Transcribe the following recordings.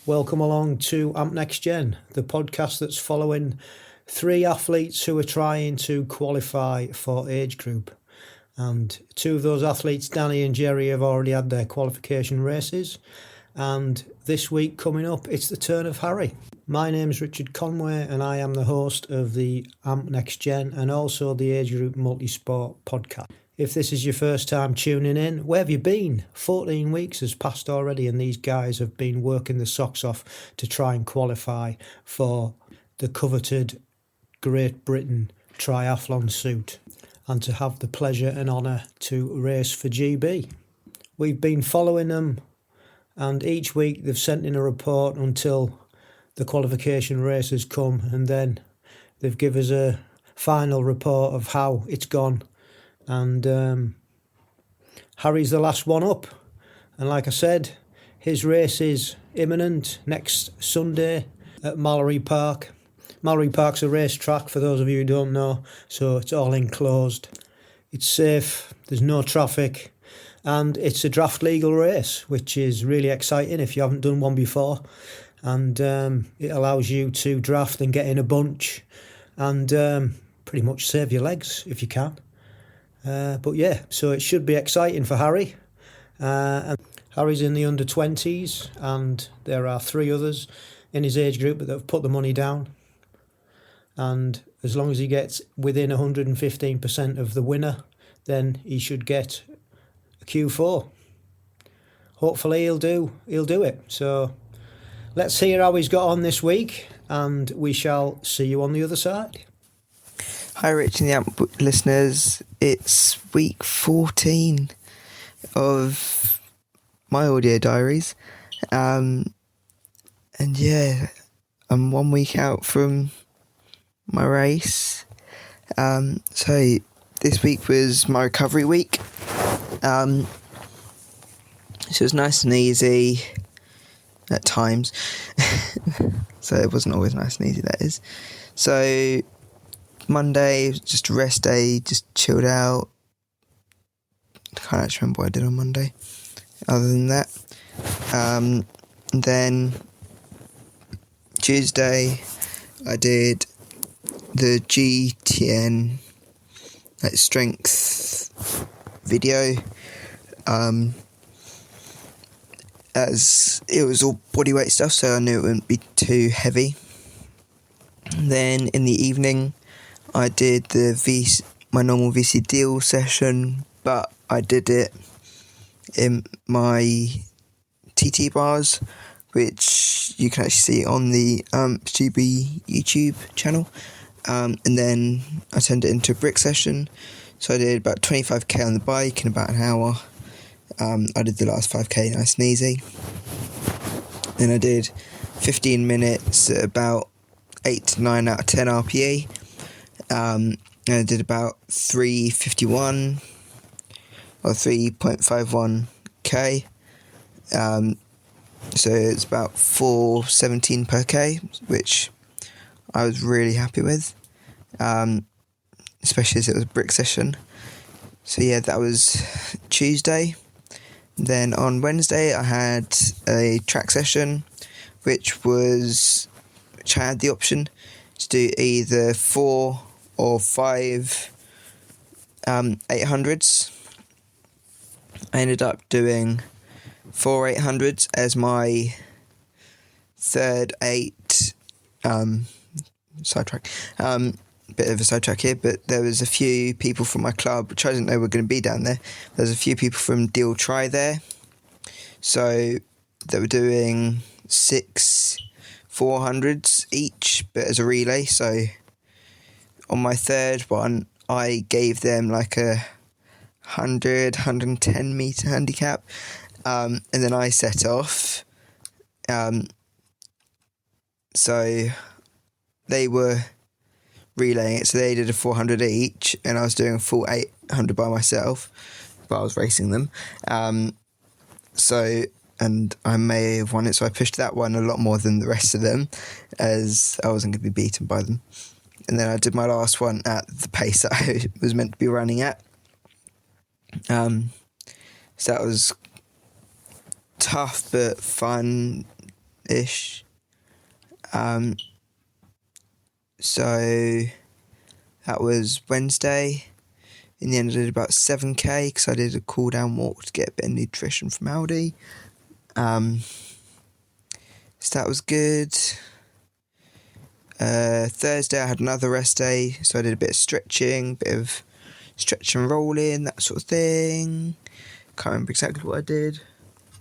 Welcome along to Amp Next Gen, the podcast that's following three athletes who are trying to qualify for Agegroup. And two of those athletes, Danny and Jerry, have already had their qualification races. And this week coming up, it's the turn of Harry. My name's Richard Conway and I am the host of the Amp Next Gen and also the Agegroup Multisport podcast. If this is your first time tuning in, where have you been? 14 weeks has passed already and these guys have been working the socks off to try and qualify for the coveted Great Britain Triathlon suit and to have the pleasure and honour to race for GB. We've been following them and each week they've sent in a report until the qualification races come and then they've given us a final report of how it's gone. And Harry's the last one up. And like I said, his race is imminent next Sunday at Mallory Park. Mallory Park's a racetrack for those of you who don't know, so it's all enclosed. It's safe, there's no traffic, and it's a draft legal race, which is really exciting if you haven't done one before. And it allows you to draft and get in a bunch and pretty much save your legs if you can. But yeah, so it should be exciting for Harry. And Harry's in the under-20s and there are three others in his age group that have put the money down. And as long as he gets within 115% of the winner, then he should get a Q4. Hopefully he'll do it. So let's hear how he's got on this week and we shall see you on the other side. Hi Rich and the Amp listeners, it's week 14 of my audio diaries, and yeah, I'm 1 week out from my race, so this week was my recovery week, so it was nice and easy at times, so it wasn't always nice and easy, that is. So Monday, just a rest day, just chilled out. I can't actually remember what I did on Monday, other than that. Then Tuesday, I did the GTN strength video. As it was all bodyweight stuff, so I knew it wouldn't be too heavy. Then in the evening, I did my normal VC deal session, but I did it in my TT bars, which you can actually see on the GB YouTube channel. And then I turned it into a brick session. So I did about 25k on the bike in about an hour. I did the last 5k nice and easy. Then I did 15 minutes at about 8 to 9 out of 10 RPE. And I did about 3:51 or 3.51k. So it's about 4:17 per k, which I was really happy with, especially as it was a brick session. So yeah, that was Tuesday. Then on Wednesday I had a track session, which I had the option to do either 4 or 5 800s. I ended up doing 4 800s as my third 8 sidetrack. Bit of a sidetrack here, but there was a few people from my club, which I didn't know were going to be down there. There's a few people from Deal Try there. So they were doing 6 400s each, but as a relay. So on my third one, I gave them like a 110 metre handicap, and then I set off. So they were relaying it, so they did a 400 each, and I was doing a full 800 by myself, but I was racing them. And I may have won it, so I pushed that one a lot more than the rest of them, as I wasn't going to be beaten by them. And then I did my last one at the pace that I was meant to be running at. So that was tough but fun ish. So that was Wednesday. In the end, I did about 7k because I did a cool down walk to get a bit of nutrition from Aldi. So that was good. Thursday I had another rest day, so I did a bit of stretching, and rolling, that sort of thing. Can't remember exactly what I did,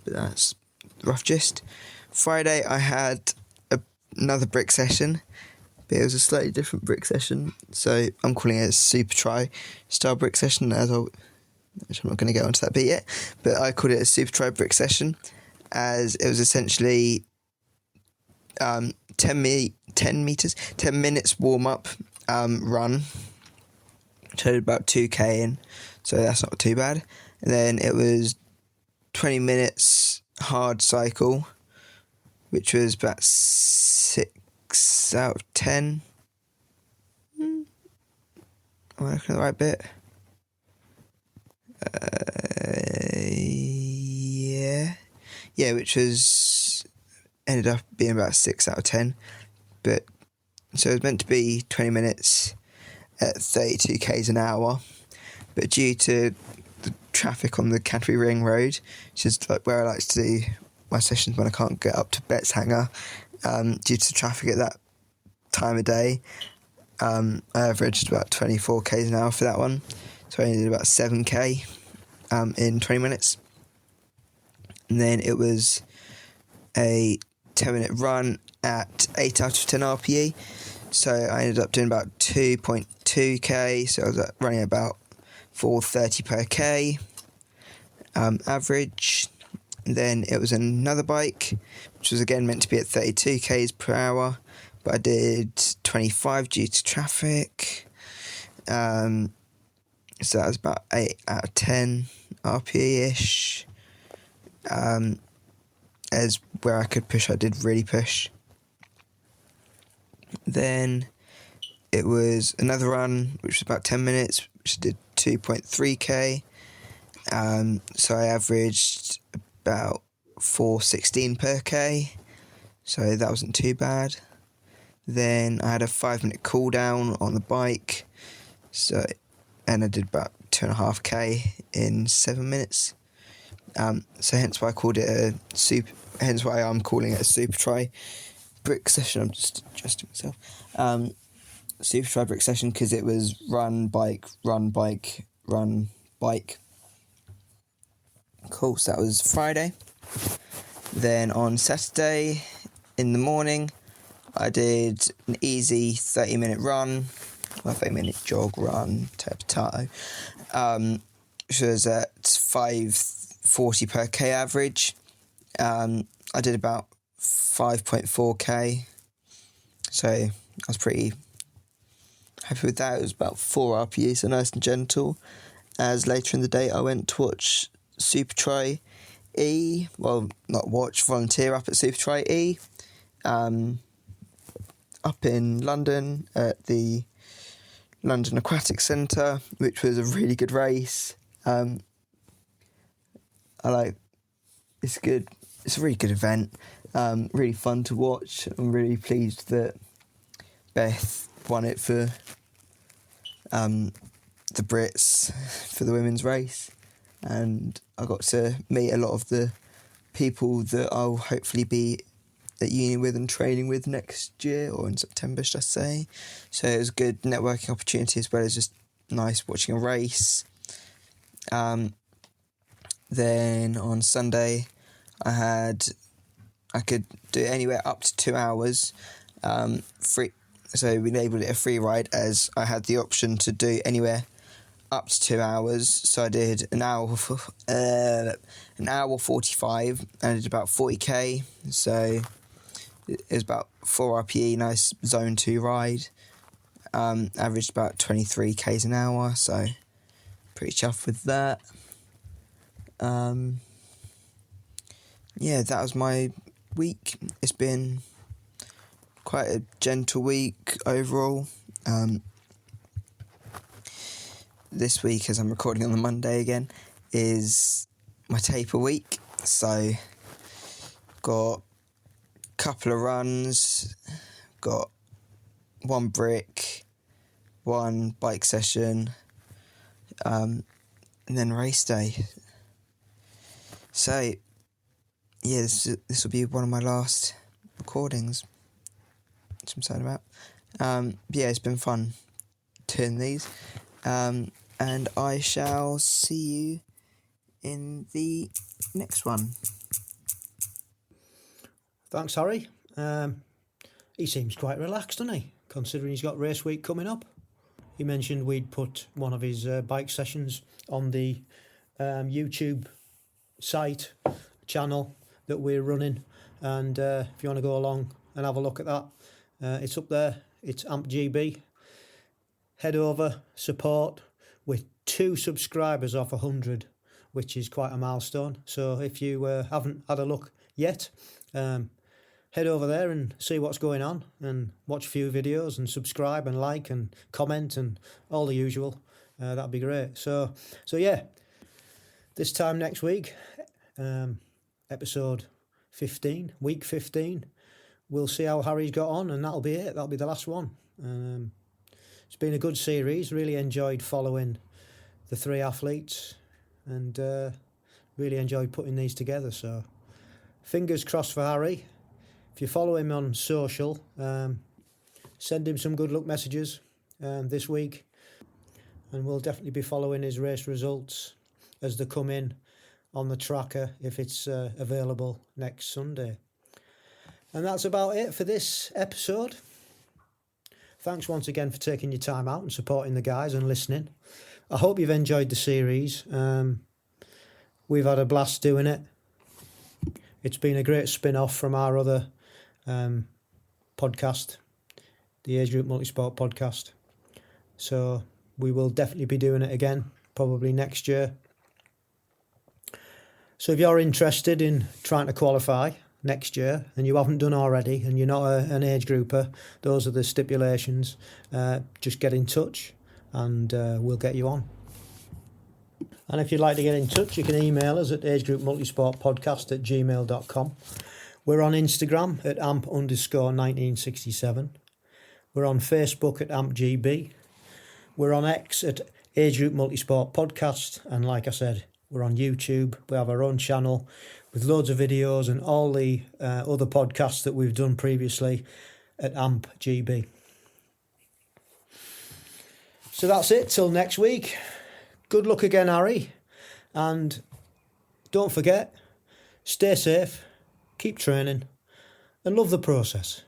but that's the rough gist. Friday I had another brick session, but it was a slightly different brick session, so I'm calling it a super try style brick session, which I'm not going to get onto that bit yet, but I called it a super try brick session, as it was essentially 10 minutes warm up run, so I did about 2k in, so that's not too bad. And then it was 20 minutes hard cycle, which was about 6 out of 10. Am I looking at the right bit? Yeah, which ended up being about 6 out of 10. But so it was meant to be 20 minutes at 32 k's an hour, but due to the traffic on the Canterbury Ring Road, which is like where I like to do my sessions when I can't get up to Betts Hanger, due to the traffic at that time of day, I averaged about 24 k's an hour for that one, so I only did about 7k in 20 minutes. And then it was a 10-minute run at 8 out of 10 RPE, so I ended up doing about 2.2k, so I was running about 4:30 per k average. And then it was another bike, which was again meant to be at 32 k's per hour, but I did 25 due to traffic, so that was about 8 out of 10 RPE-ish. As where I could push, I did really push. Then it was another run, which was about 10 minutes, which I did 2.3k. So I averaged about 4:16 per k, so that wasn't too bad. Then I had a 5-minute cool down on the bike, and I did about 2.5k in 7 minutes. So hence why I'm calling it a super try brick session. I'm just adjusting myself. Super try brick session because it was run, bike, run, bike, run, bike. Cool, so that was Friday. Then on Saturday in the morning, I did an easy 30-minute run, 30-minute jog run, potato, which was at 5:40 per k average. I did about 5.4k, so I was pretty happy with that. It was about 4 RPE, so nice and gentle. As later in the day, I went to watch Super Try E, volunteer up at Super Try E, up in London at the London Aquatic Centre, which was a really good race. It's good. It's a really good event. Really fun to watch. I'm really pleased that Beth won it for the Brits for the women's race, and I got to meet a lot of the people that I'll hopefully be at uni with and training with next year, or in September, should I say. So it was a good networking opportunity, as well as just nice watching a race. Then on Sunday, I could do anywhere up to 2 hours free. So we labelled it a free ride, as I had the option to do anywhere up to 2 hours. So I did an hour 45, and I did about 40k. So it was about 4 RPE, nice zone 2 ride. Averaged about 23 k's an hour, so pretty chuffed with that. Yeah, that was my week. It's been quite a gentle week overall. This week, as I'm recording on the Monday again, is my taper week. So got a couple of runs, got one brick, one bike session, and then race day. So, yeah, this will be one of my last recordings, which I'm excited about. Yeah, it's been fun doing these. And I shall see you in the next one. Thanks, Harry. He seems quite relaxed, doesn't he? Considering he's got race week coming up. He mentioned we'd put one of his bike sessions on the YouTube site channel that we're running, and if you want to go along and have a look at that, it's up there. It's AmpGB. Head over, support, with 2 subscribers off 100, which is quite a milestone. So if you haven't had a look yet, head over there and see what's going on, and watch a few videos and subscribe and like and comment and all the usual. That'd be great. So yeah, this time next week, episode 15, week 15, we'll see how Harry's got on, and that'll be it. That'll be the last one. It's been a good series. Really enjoyed following the 3 athletes, and really enjoyed putting these together. So fingers crossed for Harry. If you follow him on social, send him some good luck messages this week, and we'll definitely be following his race results as they come in on the tracker if it's available next Sunday. And that's about it for this episode. Thanks once again for taking your time out and supporting the guys and listening. I hope you've enjoyed the series. We've had a blast doing it. It's been a great spin-off from our other podcast, the Agegroup Multisport podcast. So we will definitely be doing it again, probably next year. So if you're interested in trying to qualify next year and you haven't done already and you're not an age grouper, those are the stipulations. Just get in touch and we'll get you on. And if you'd like to get in touch, you can email us at agegroupmultisportpodcast@gmail.com. We're on Instagram at amp_1967. We're on Facebook at ampgb. We're on X at Agegroup Multisport Podcast. And like I said, we're on YouTube. We have our own channel with loads of videos and all the other podcasts that we've done previously at AmpGB. So that's it till next week. Good luck again, Harry. And don't forget, stay safe, keep training, and love the process.